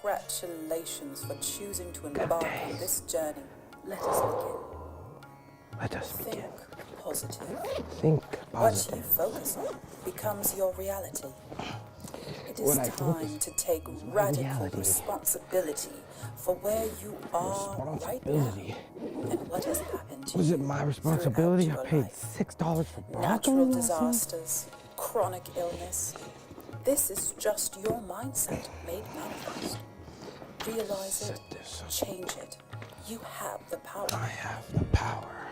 Congratulations for choosing to embark on this journey. Let us begin. Let us begin. Think positive. Think What positive. you focus on becomes your reality. It is What I time focus to take on radical reality. responsibility for where you are right now Responsibility. and what has happened to Was you it my responsibility? I throughout paid your life. $6 for broccoli Natural last night? disasters, chronic illness. This is just your mindset made manifest. Realize Set it, this up. change it. You have the power. I have the power.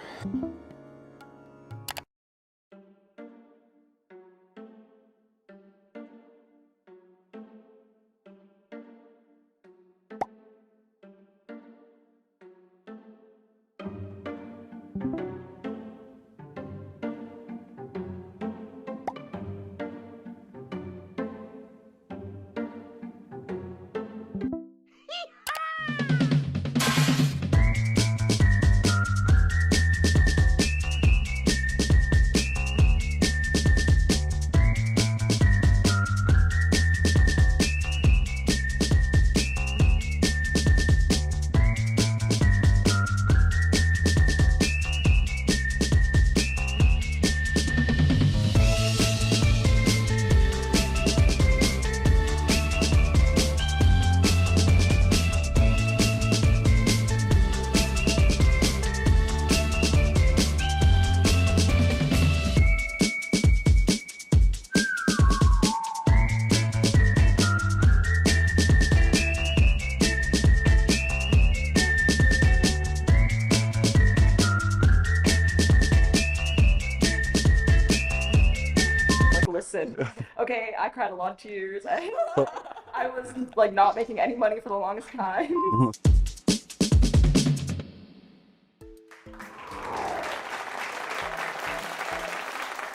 Listen, okay, I cried a lot of tears. I was like not making any money for the longest time.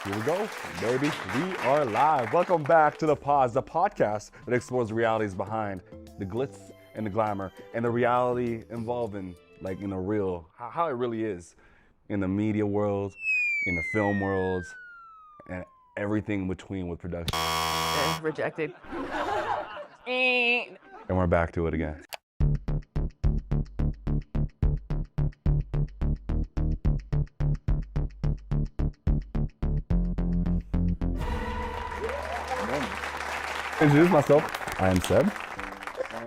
Here we go, baby. We are live. Welcome back to The Pause, the podcast that explores the realities behind the glitz and the glamour and the reality involving, like, in the real, how it really is in the media world, in the film world, and everything in between with production. Rejected. And we're back to it again. Introduce myself. I am Seb.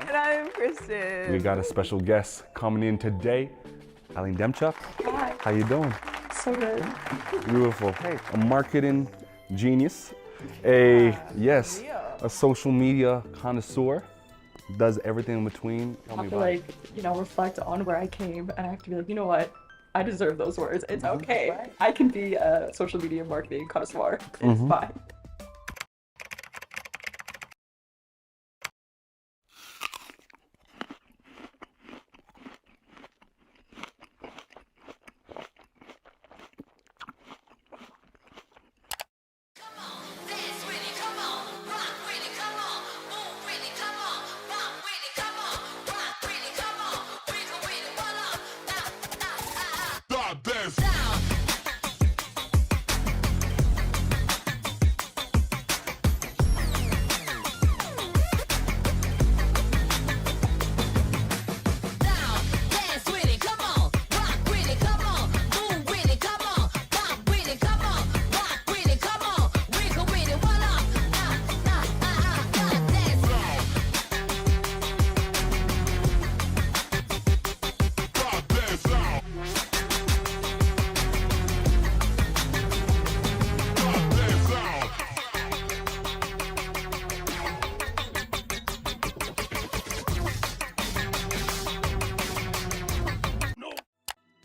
And I'm Kristen. We got a special guest coming in today, Eilleen Demchuk. Hi. How you doing? So good. Beautiful. Hey, a marketing genius, a social media connoisseur, does everything in between. Tell I me have to about it. reflect on where I came, and I have to be like, you know what? I deserve those words. It's okay. I can be a social media marketing connoisseur. It's fine.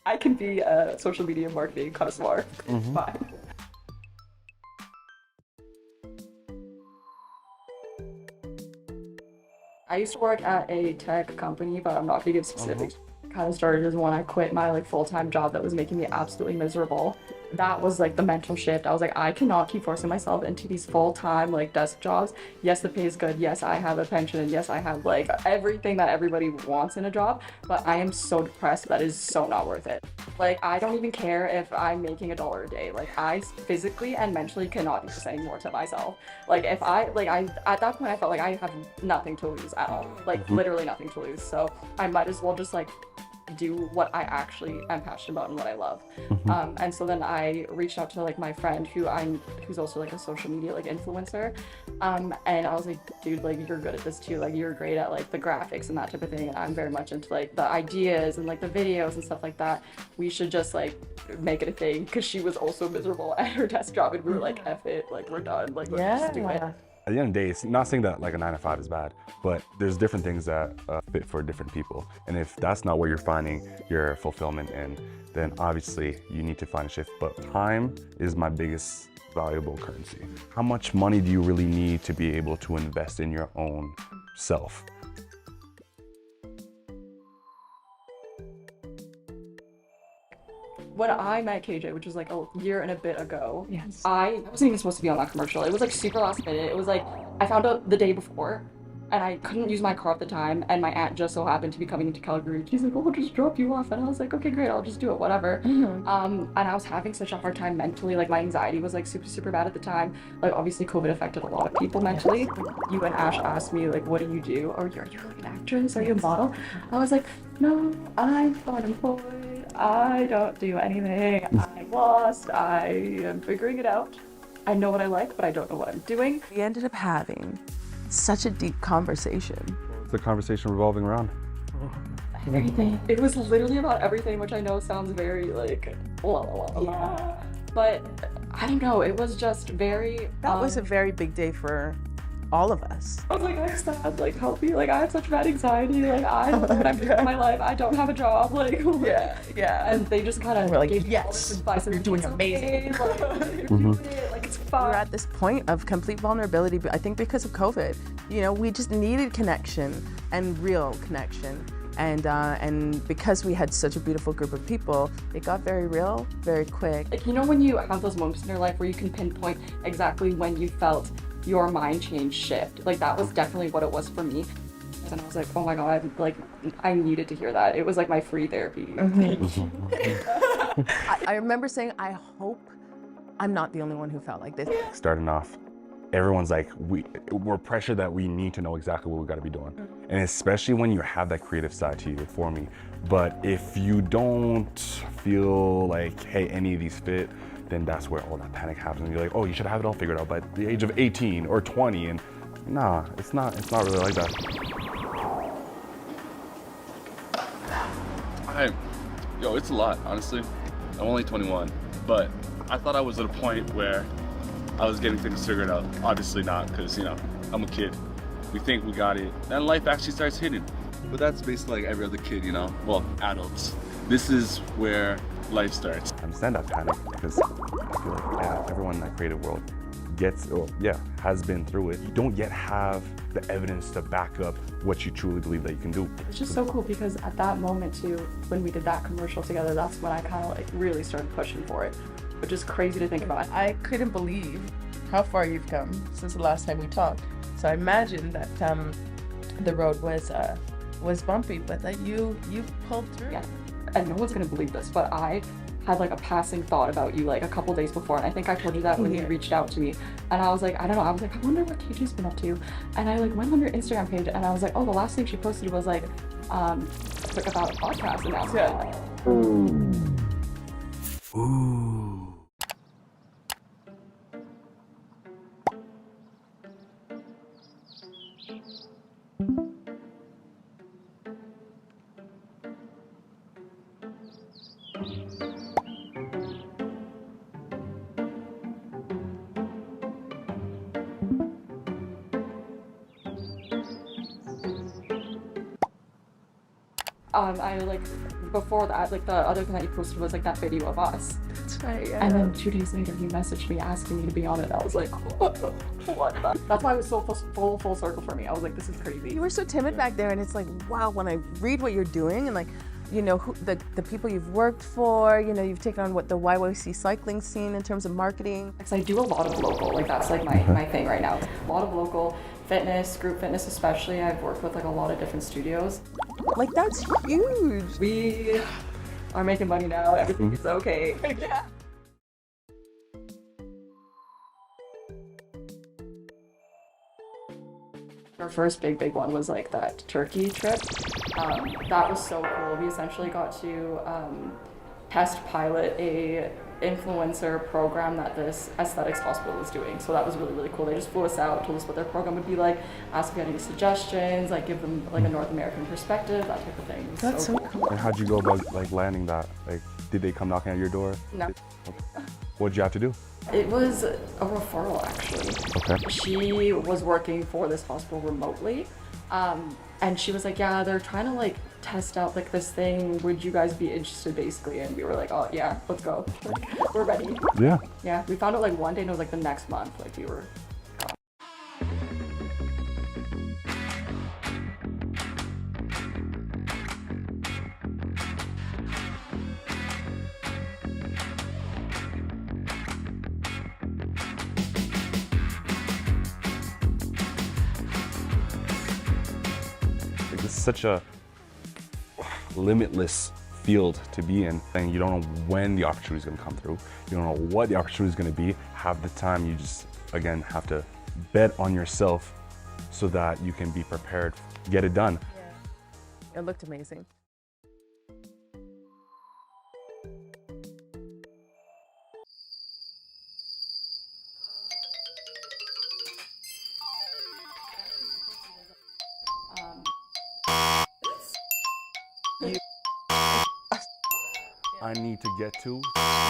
I can be a social media marketing connoisseur. It's fine. I used to work at a tech company, but I'm not gonna give specifics. Kind of started as when I quit my full-time job that was making me absolutely miserable. That was the mental shift. I was like, I cannot keep forcing myself into these full-time desk jobs. Yes, the pay is good. Yes, I have a pension, and yes, I have everything that everybody wants in a job, but I am so depressed that is so not worth it. Like, I don't even care if I'm making $1 a day. Like, I physically and mentally cannot do this anymore to myself. Like, if I at that point, I felt like I have nothing to lose at all. Like, literally nothing to lose. So I might as well just, like, do what I actually am passionate about and what I love. And so then I reached out to like my friend who's also like a social media like influencer, and I was like, dude, like you're good at this too, like you're great at like the graphics and that type of thing, and I'm very much into like the ideas and like the videos and stuff like that. We should just like make it a thing, because she was also miserable at her desk job, and we were like, F it, like we're done, like let's just do it. At the end of the day, it's not saying that like a 9 to 5 is bad, but there's different things that fit for different people. And if that's not where you're finding your fulfillment in, then obviously you need to find a shift. But time is my biggest valuable currency. How much money do you really need to be able to invest in your own self? When I met KJ, which was like a year and a bit ago, I wasn't even supposed to be on that commercial. It was like super last minute. It was like, I found out the day before, and I couldn't use my car at the time, and my aunt just so happened to be coming into Calgary. She's like, oh, I'll just drop you off. And I was like, okay, great, I'll just do it, whatever. And I was having such a hard time mentally. Like, my anxiety was like super bad at the time. Like, obviously COVID affected a lot of people mentally. You and Ash asked me like, what do you do? Or are you like an actress? Are you a model? I was like, no, I'm unemployed. I don't do anything. I'm lost. I am figuring it out. I know what I like, but I don't know what I'm doing. We ended up having such a deep conversation. What's the conversation revolving around? Everything. It was literally about everything, which I know sounds very like la la la la. But I don't know. It was just very. That was a very big day for all of us. I was like, I'm sad. Like, help me. Like, I have such bad anxiety. Like, I don't know what I'm doing in my life. I don't have a job. Like, Yeah. And they just kind of We're like, gave me all yes, this advice. you're doing amazing. Like, you're doing it. Like, it's fun. We're at this point of complete vulnerability, I think because of COVID. You know, we just needed connection and real connection. And because we had such a beautiful group of people, it got very real, very quick. Like, you know when you have those moments in your life where you can pinpoint exactly when you felt your mind change shift? Like, that was definitely what it was for me. And I was like, oh my God, like, I needed to hear that. It was like my free therapy. I remember saying, I hope I'm not the only one who felt like this. Starting off, everyone's like, we're pressured that we need to know exactly what we got to be doing. And especially when you have that creative side to you, for me. But if you don't feel like, hey, any of these fit, then that's where all that panic happens. And you're like, oh, you should have it all figured out by the age of 18 or 20. And nah, it's not really like that. It's a lot, honestly. I'm only 21, but I thought I was at a point where I was getting things figured out. Obviously not, because, I'm a kid. We think we got it. Then life actually starts hitting. But that's basically like every other kid, well, adults. This is where life starts. I understand that panic because I feel like everyone in that creative world has been through it. You don't yet have the evidence to back up what you truly believe that you can do. It's just so cool because at that moment too, when we did that commercial together, that's when I kind of like really started pushing for it, which is crazy to think about. I couldn't believe how far you've come since the last time we talked. So I imagine that the road was bumpy, but that you pulled through. Yeah, and no one's gonna believe this, but I had like a passing thought about you like a couple days before, and I think I told you that when you reached out to me, and I was like, I don't know, I was like, I wonder what KJ's been up to, and I like went on her Instagram page, and I was like, oh, the last thing she posted was like about a podcast announcement. Ooh. I like before that, like the other thing that you posted was like that video of us. That's right, yeah. And then 2 days later, you messaged me asking me to be on it. I was like, what the? That's why it was so full circle for me. I was like, this is crazy. You were so timid back there, and it's like, wow, when I read what you're doing and like, who the people you've worked for, you've taken on the YYC Cycling scene in terms of marketing. Because I do a lot of local, like that's like my thing right now. A lot of local fitness, group fitness especially. I've worked with like a lot of different studios. Like, that's huge. We I'm making money now. Everything is okay. Yeah. Our first big one was like that Turkey trip. That was so cool. We essentially got to test pilot a influencer program that this aesthetics hospital was doing. So that was really cool. They just flew us out, told us what their program would be like, asked if we had any suggestions, like give them like a North American perspective, that type of thing. That's so cool. And how'd you go about like landing that? Like, did they come knocking at your door? No. What'd you have to do? It was a referral, actually. Okay. She was working for this hospital remotely, and she was like, yeah, they're trying to like test out like this thing. Would you guys be interested, basically? And we were like, oh yeah, let's go. Like, we're ready. Yeah. Yeah, we found out like one day, and it was like the next month. Like we were. It's such a limitless field to be in, and you don't know when the opportunity is going to come through. You don't know what the opportunity is going to be. Half the time, you just again have to bet on yourself so that you can be prepared, get it done. It looked amazing. I need to get to. I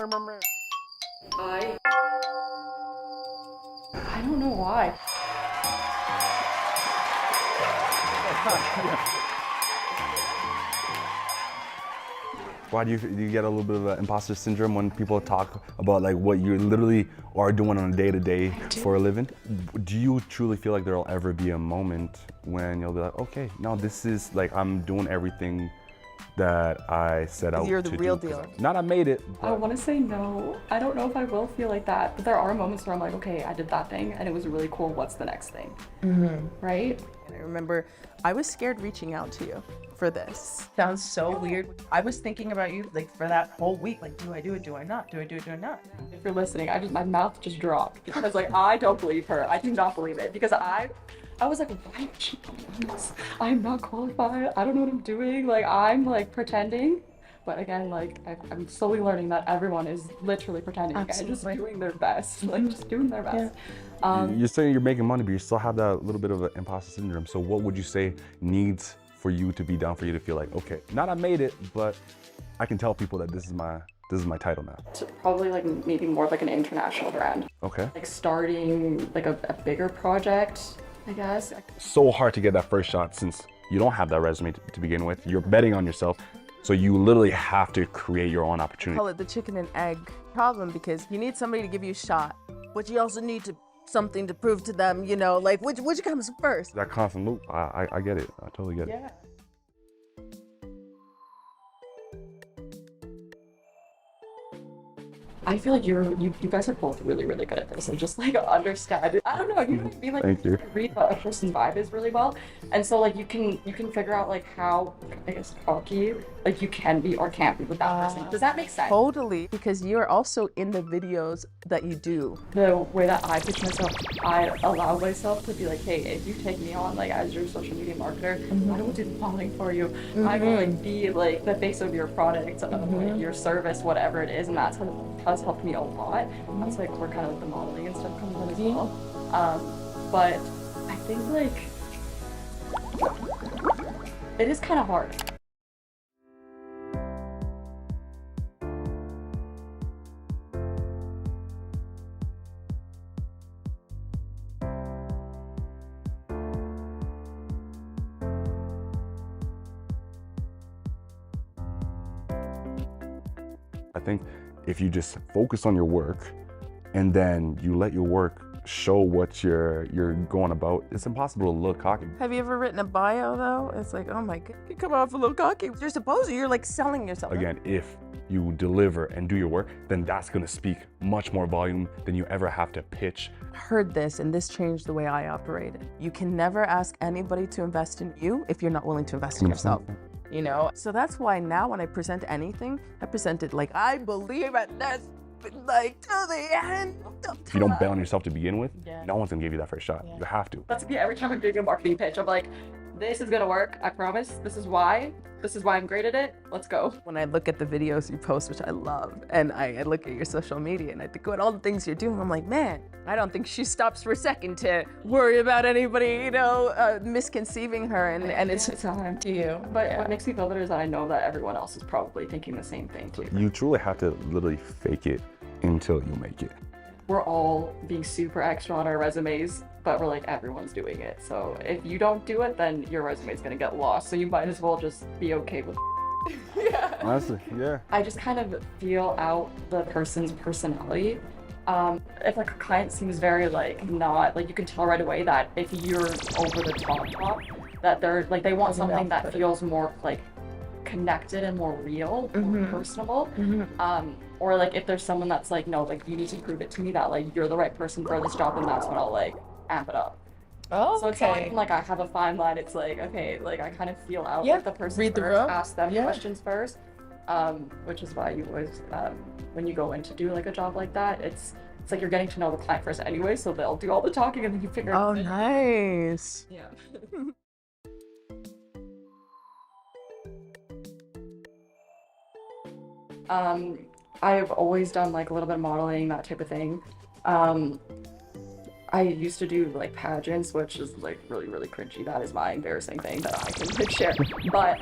don't know why. Why do you get a little bit of imposter syndrome when people talk about like what you literally are doing on a day-to-day for a living? Do you truly feel like there'll ever be a moment when you'll be like, okay, now this is like I'm doing everything that I set out to do? You're the real deal. Not I made it. I want to say no. I don't know if I will feel like that, but there are moments where I'm like, okay, I did that thing and it was really cool. What's the next thing? Right? I remember I was scared reaching out to you for this. Sounds so weird. I was thinking about you like for that whole week. Like, do I do it? Do I not? Do I do it? Do I not? If you're listening, my mouth just dropped because like I don't believe her. I do not believe it because I was like, why would she do this? I'm not qualified. I don't know what I'm doing. Like I'm like pretending. But again, like I'm slowly learning that everyone is literally pretending and just doing their best, like just doing their best. You're saying you're making money, but you still have that little bit of an imposter syndrome. So what would you say needs for you to be done for you to feel like, okay, not I made it, but I can tell people that this is my title now? So probably like maybe more of like an international brand. Okay. Like starting like a bigger project, I guess. So hard to get that first shot since you don't have that resume to begin with. You're betting on yourself. So you literally have to create your own opportunity. Call it the chicken and egg problem because you need somebody to give you a shot, but you also need something to prove to them, you know, like which comes first. That constant loop, I get it. I totally get it. Yeah. I feel like you guys are both really good at this and just like understand it. I don't know, you might be like Thank you. read what a person's vibe is really well, and so like you can figure out like how, I guess, cocky like you can be or can't be with that person. Does that make sense? Totally, because you're also in the videos that you do. The way that I pitch myself, I allow myself to be like, hey, if you take me on like as your social media marketer, I will do the following for you. I will like be like the face of your product, of like, your service, whatever it is, and that's how has helped me a lot. That's like where kind of like the modeling and stuff comes in as well. But I think like it is kind of hard. I think if you just focus on your work and then you let your work show what you're going about, it's impossible to look cocky. Have you ever written a bio though? It's like, oh my god, you come off a little cocky. You're supposed to, you're like selling yourself. Again, if you deliver and do your work, then that's gonna speak much more volume than you ever have to pitch. I heard this and this changed the way I operated. You can never ask anybody to invest in you if you're not willing to invest in yourself. you know? So that's why now when I present anything, I present it like I believe in this, like to the end. If you don't bet on yourself to begin with, Yeah. no one's gonna give you that first shot. Yeah. You have to. That's me every time I'm doing a marketing pitch. I'm like, this is gonna work, I promise. This is why I'm great at it. Let's go. When I look at the videos you post, which I love, and I look at your social media and I think about all the things you're doing, I'm like, man, I don't think she stops for a second to worry about anybody, you know, misconceiving her, and it's time. to you. But what makes me feel better is that I know that everyone else is probably thinking the same thing too. You truly have to literally fake it until you make it. We're all being super extra on our resumes, but we're like, everyone's doing it. So if you don't do it, then your resume's gonna get lost. So you might as well just be okay with Honestly, yeah. I just kind of feel out the person's personality. If like a client seems very like not, like you can tell right away that if you're over the top, that they're like, they want something that feels more like connected and more real, more personable. Or like if there's someone that's like, no, like you need to prove it to me that like you're the right person for this job, and that's when I'll like amp it up. Oh, So it's not even like I have a fine line. It's like, okay, like I kind of feel out Yeah, with the person read the first, room. ask them Yeah. questions first, which is why you always, when you go in to do like a job like that, it's like you're getting to know the client first anyway, so they'll do all the talking and then you figure Oh, out. nice. Yeah. I've always done like a little bit of modeling, that type of thing. I used to do like pageants, which is like really, really cringy. That is my embarrassing thing that I can like share. But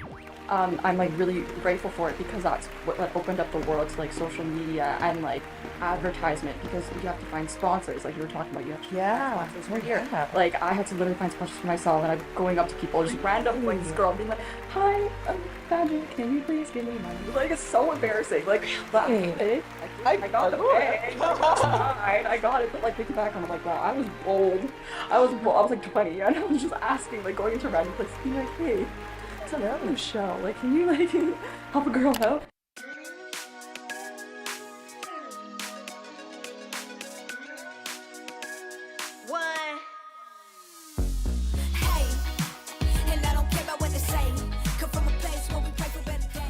I'm like really grateful for it because that's what like, opened up the world to like social media and like advertisement, because you have to find sponsors, like you were talking about. You have to find sponsors right here. Yeah. Like I had to literally find sponsors for myself, and I'm going up to people, just random like this girl being like, "Hi, I'm pageant. Can you please give me money?" Like it's so embarrassing. Like that. I got the pay. I got it. But like looking back, I'm like, wow, I was bold. I was like 20, and I was just asking, like going into random places, being like, hey, it's a radio show. Like, can you like help a girl out?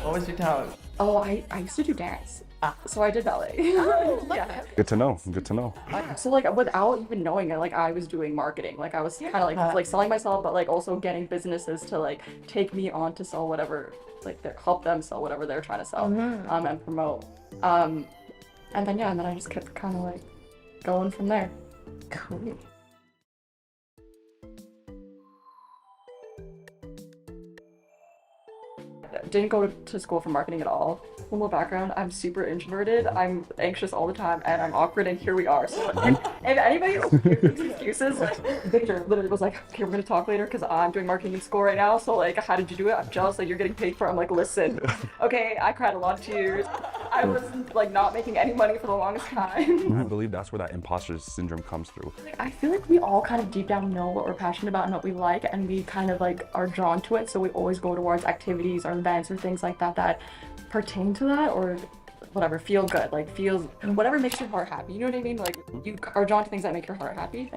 What was your talent? Oh, I used to do dance. So I did ballet. Yeah. Good to know. Good to know. So like without even knowing it, like I was doing marketing. Like I was kind of like selling myself, but like also getting businesses to like take me on to sell whatever, like help them sell whatever they're trying to sell, and promote. And then I just kept kind of like going from there. Cool. Didn't go to school for marketing at all. Little background, I'm super introverted, I'm anxious all the time, and I'm awkward, and here we are. So if anybody gives excuses, like Victor literally was like, okay, we're gonna talk later because I'm doing marketing in school right now, so like, how did you do it? I'm jealous that you're getting paid for it. I'm like, listen, okay, I cried a lot of tears. I was like not making any money for the longest time. I believe that's where that imposter syndrome comes through. I feel like we all kind of deep down know what we're passionate about and what we like, and we kind of like are drawn to it, so we always go towards activities or events or things like that that pertain to that, or whatever, feel good, like feels whatever makes your heart happy, you know what I mean? Like you are drawn to things that make your heart happy.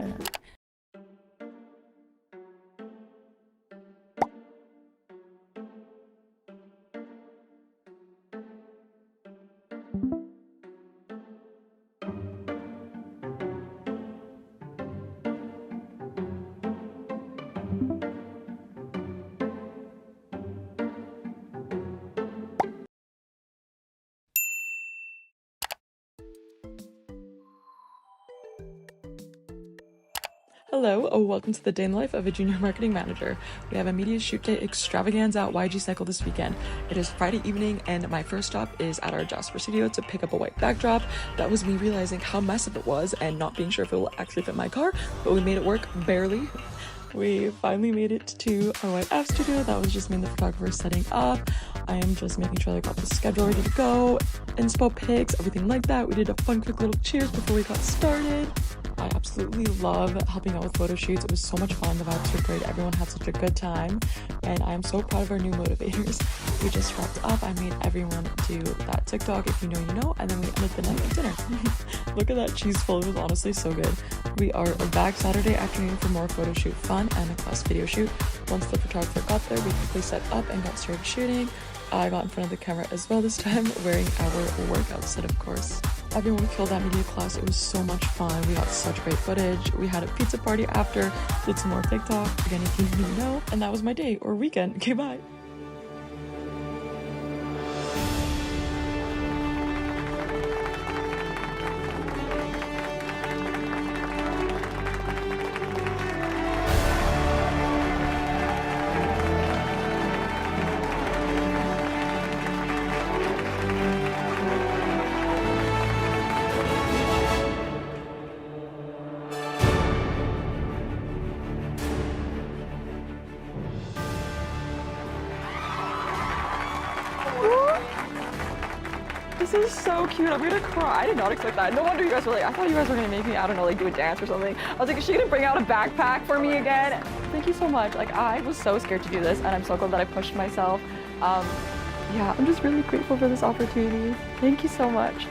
Hello, welcome to the day in the life of a junior marketing manager. We have a media shoot day extravaganza at YYC Cycle this weekend. It is Friday evening, and my first stop is at our Jasper studio to pick up a white backdrop. That was me realizing how massive it was and not being sure if it will actually fit my car, but we made it work, barely. We finally made it to our white app studio. That was just me and the photographer setting up. I am just making sure I got the schedule ready to go, inspo pics, everything like that. We did a fun quick little cheers before we got started. I absolutely love helping out with photo shoots. It was so much fun. The vibes were great. Everyone had such a good time. And I'm so proud of our new motivators. We just wrapped up. I made everyone do that TikTok, if you know, you know. And then we ended the night with dinner. Look at that cheese pull. It was honestly so good. We are back Saturday afternoon for more photo shoot fun and a class video shoot. Once the photographer got there, we quickly set up and got started shooting. I got in front of the camera as well this time, wearing our workout set, of course. Everyone killed that media class. It was so much fun. We got such great footage. We had a pizza party after, did some more TikTok. Again, if you didn't know. And that was my day or weekend. Okay, bye. This is so cute. I'm gonna cry. I did not expect that. No wonder you guys were like, I thought you guys were gonna make me, I don't know, like do a dance or something. I was like, is she gonna bring out a backpack for me again? Thank you so much. Like, I was so scared to do this, and I'm so glad that I pushed myself. Yeah, I'm just really grateful for this opportunity. Thank you so much.